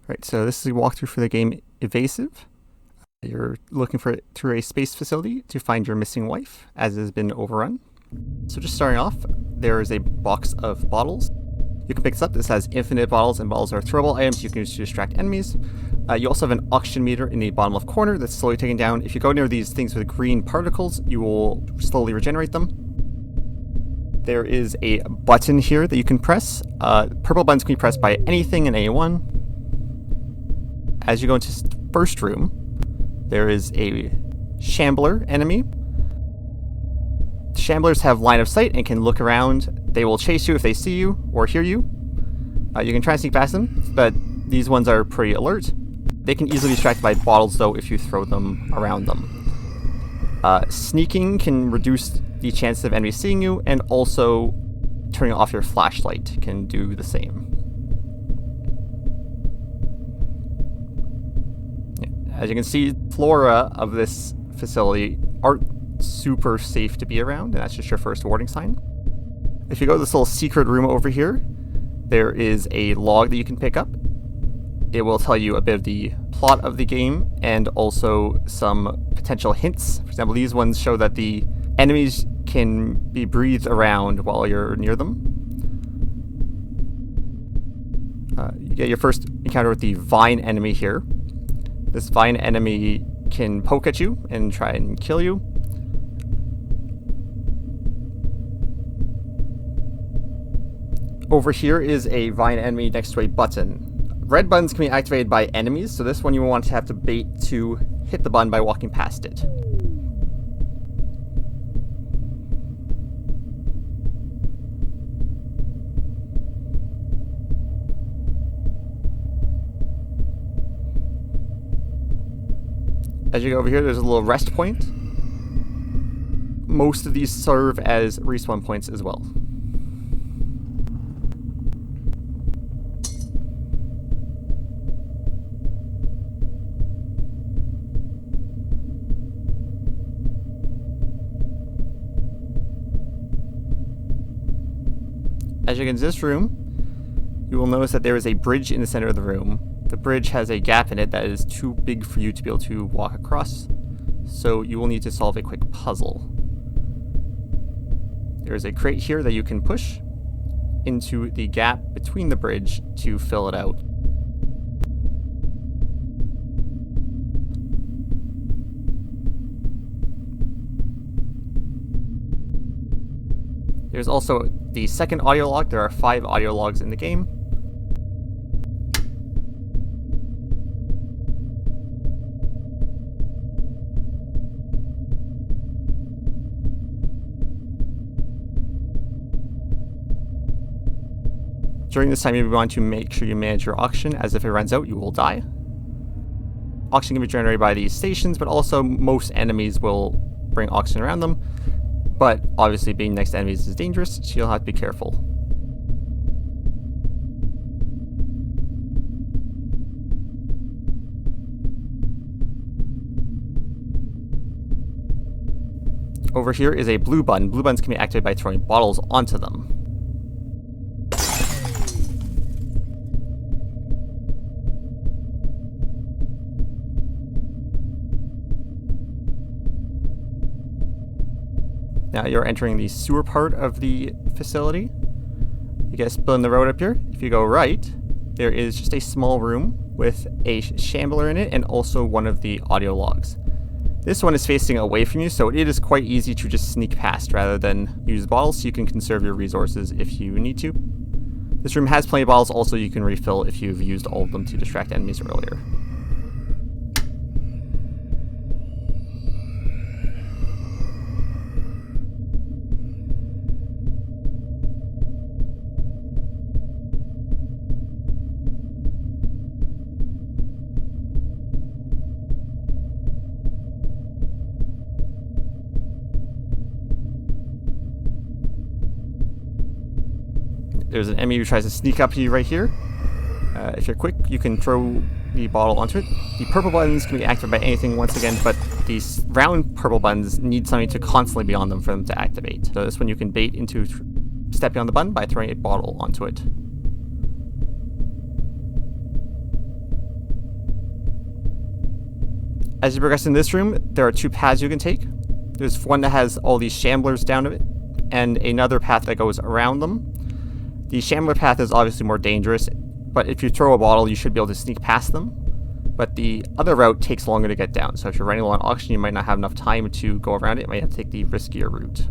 Right, so this is a walkthrough for the game Invasive. You're looking for it through a space facility to find your missing wife, as it has been overrun. So just starting off, there is a box of bottles. You can pick this up. This has infinite bottles, and bottles are throwable items you can use to distract enemies. You also have an oxygen meter in the bottom left corner that's slowly taken down. If you go near these things with green particles, you will slowly regenerate them. There is a button here that you can press. Purple buttons can be pressed by anything in A1. As you go into the first room, there is a shambler enemy. Shamblers have line of sight and can look around. They will chase you if they see you or hear you. You can try and sneak past them, but these ones are pretty alert. They can easily be distracted by bottles, though, if you throw them around them. Sneaking can reduce the chances of enemies seeing you, and also turning off your flashlight can do the same. As you can see, flora of this facility aren't super safe to be around, and that's just your first warning sign. If you go to this little secret room over here, there is a log that you can pick up. It will tell you a bit of the plot of the game and also some potential hints. For example, these ones show that the enemies can be breathed around while you're near them. You get your first encounter with the vine enemy here. This vine enemy can poke at you and try and kill you. Over here is a vine enemy next to a button. Red buttons can be activated by enemies, so this one you will want to have to bait to hit the button by walking past it. As you go over here, there's a little rest point. Most of these serve as respawn points as well. As you get into this room, you will notice that there is a bridge in the center of the room. The bridge has a gap in it that is too big for you to be able to walk across, so you will need to solve a quick puzzle. There is a crate here that you can push into the gap between the bridge to fill it out. There's also the second audio log. There are 5 audio logs in the game. During this time, you want to make sure you manage your oxygen, as if it runs out, you will die. Oxygen can be generated by these stations, but also most enemies will bring oxygen around them. But obviously being next to enemies is dangerous, so you'll have to be careful. Over here is a blue button. Blue buttons can be activated by throwing bottles onto them. Now you're entering the sewer part of the facility. You get a spill in the road up here. If you go right, there is just a small room with a shambler in it and also one of the audio logs. This one is facing away from you, so it is quite easy to just sneak past rather than use bottles, so you can conserve your resources if you need to. This room has plenty of bottles, also you can refill if you've used all of them to distract enemies earlier. There's an enemy who tries to sneak up to you right here. If you're quick, you can throw the bottle onto it. The purple buttons can be activated by anything once again, but these round purple buttons need something to constantly be on them for them to activate. So this one you can bait into stepping on the button by throwing a bottle onto it. As you progress in this room, there are two paths you can take. There's one that has all these shamblers down it, and another path that goes around them. The shambler path is obviously more dangerous, but if you throw a bottle, you should be able to sneak past them. But the other route takes longer to get down, so if you're running low on oxygen, you might not have enough time to go around it. You might have to take the riskier route.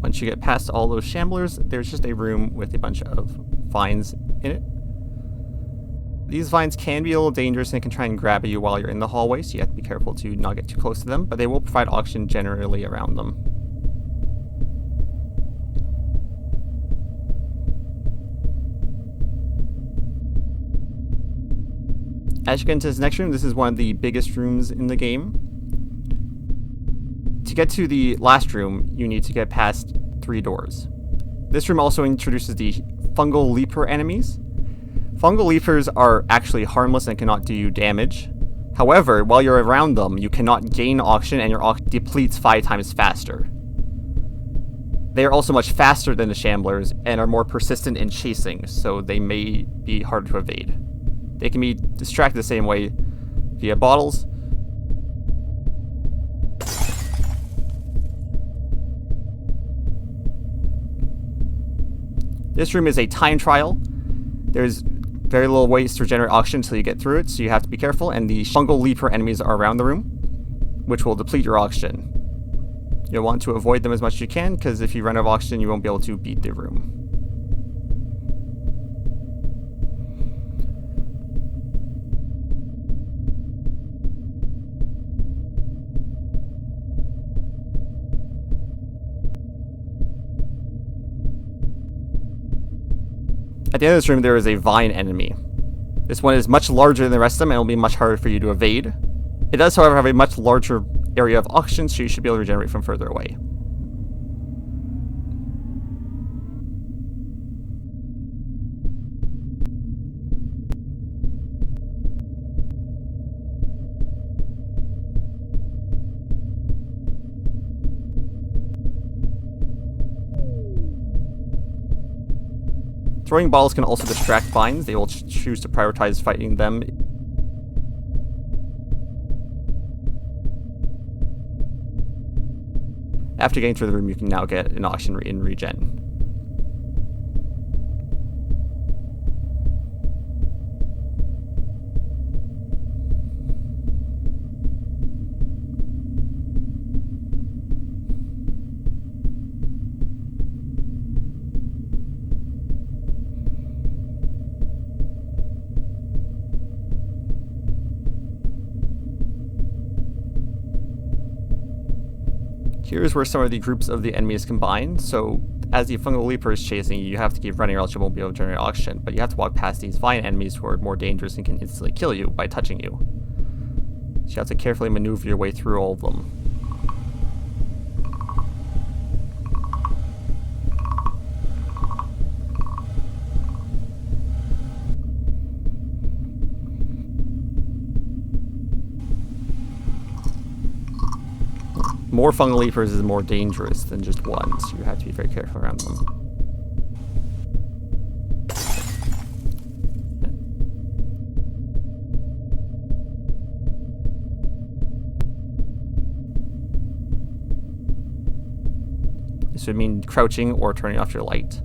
Once you get past all those shamblers, there's just a room with a bunch of vines in it. These vines can be a little dangerous and can try and grab you while you're in the hallway, so you have to be careful to not get too close to them, but they will provide oxygen generally around them. As you get into this next room, this is one of the biggest rooms in the game. To get to the last room, you need to get past 3 doors. This room also introduces the fungal leaper enemies. Fungal leapers are actually harmless and cannot do you damage. However, while you're around them, you cannot gain oxygen and your oxygen depletes 5 times faster. They are also much faster than the shamblers and are more persistent in chasing, so they may be harder to evade. They can be distracted the same way via bottles. This room is a time trial. There's very little ways to regenerate oxygen until you get through it, so you have to be careful, and the fungal leaper enemies are around the room, which will deplete your oxygen. You'll want to avoid them as much as you can, because if you run out of oxygen, you won't be able to beat the room. At the end of this room, there is a vine enemy. This one is much larger than the rest of them, and it will be much harder for you to evade. It does, however, have a much larger area of oxygen, so you should be able to regenerate from further away. Throwing bottles can also distract vines. They will choose to prioritize fighting them. After getting through the room, you can now get an oxygen in regen. Here's where some of the groups of the enemies combine. So as the fungal leaper is chasing you, you have to keep running or else you won't be able to generate oxygen. But you have to walk past these vine enemies who are more dangerous and can instantly kill you by touching you. So you have to carefully maneuver your way through all of them. More fungal leapers is more dangerous than just one, so you have to be very careful around them. This would mean crouching or turning off your light.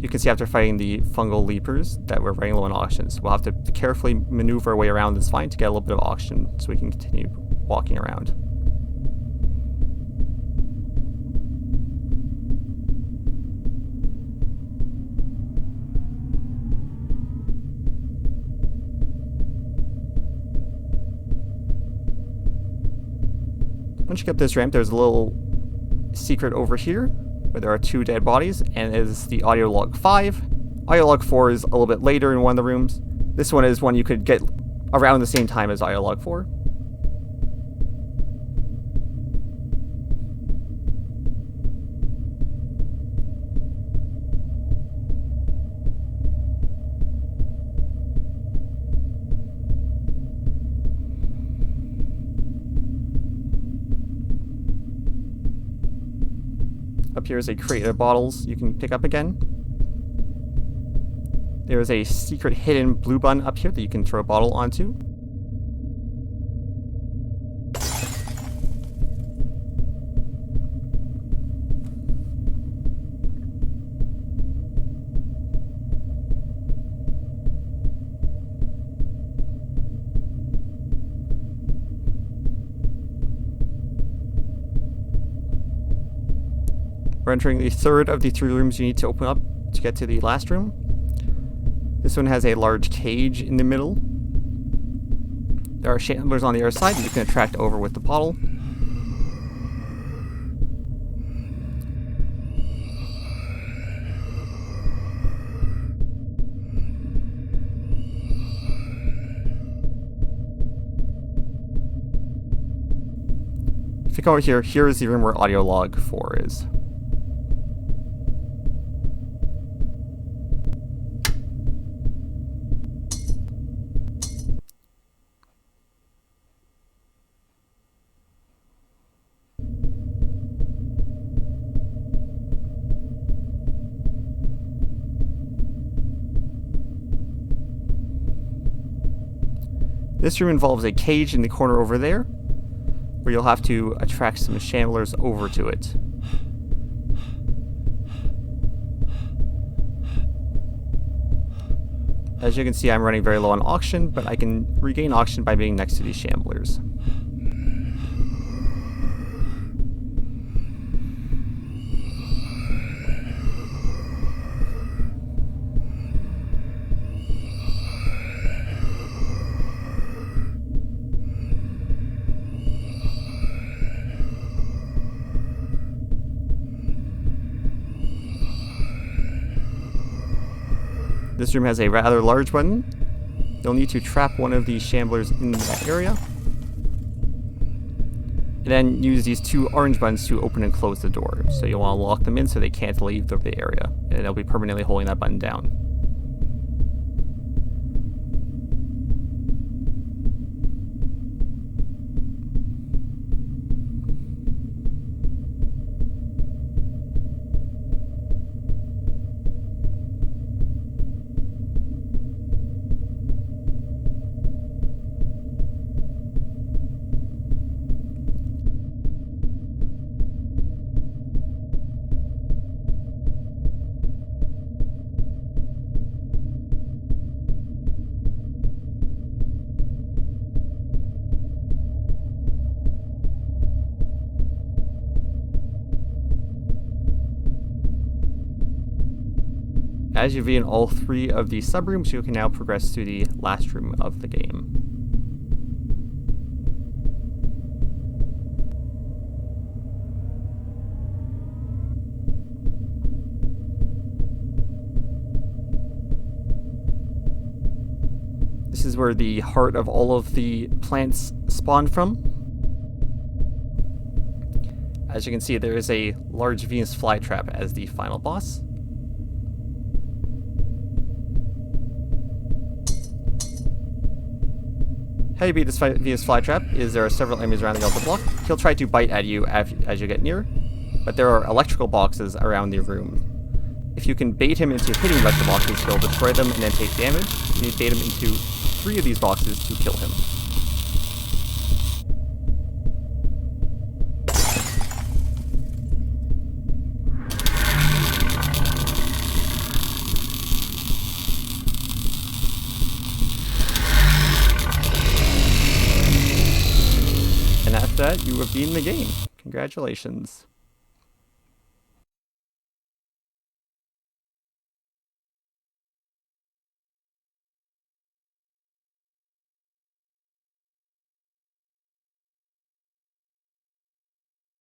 You can see after fighting the fungal leapers that we're running low on oxygen, so we'll have to carefully maneuver our way around this vine to get a little bit of oxygen so we can continue walking around. Once you get up this ramp, there's a little secret over here where there are 2 dead bodies, and it is the audio log 5. Audio log 4 is a little bit later in one of the rooms. This one is one you could get around the same time as Dialogue 4. Up here is a crate of bottles you can pick up again. There is a secret hidden blue button up here that you can throw a bottle onto. We're entering the third of the 3 rooms you need to open up to get to the last room. This one has a large cage in the middle. There are shamblers on the other side that you can attract over with the bottle. If you come over here, here is the room where audio log 4 is. This room involves a cage in the corner over there, where you'll have to attract some shamblers over to it. As you can see, I'm running very low on oxygen, but I can regain oxygen by being next to these shamblers. This room has a rather large button. You'll need to trap one of these shamblers in that area. And then use these 2 orange buttons to open and close the door. So you'll want to lock them in so they can't leave the area. And they'll be permanently holding that button down. As you've been in all 3 of the subrooms, you can now progress to the last room of the game. This is where the heart of all of the plants spawn from. As you can see, there is a large Venus flytrap as the final boss. How you beat this Venus flytrap is there are several enemies around the yellow block. He'll try to bite at you as you get near, but there are electrical boxes around the room. If you can bait him into hitting electrical boxes, he'll destroy them and then take damage. You need to bait him into 3 of these boxes to kill him. And after that, you have beaten the game. Congratulations.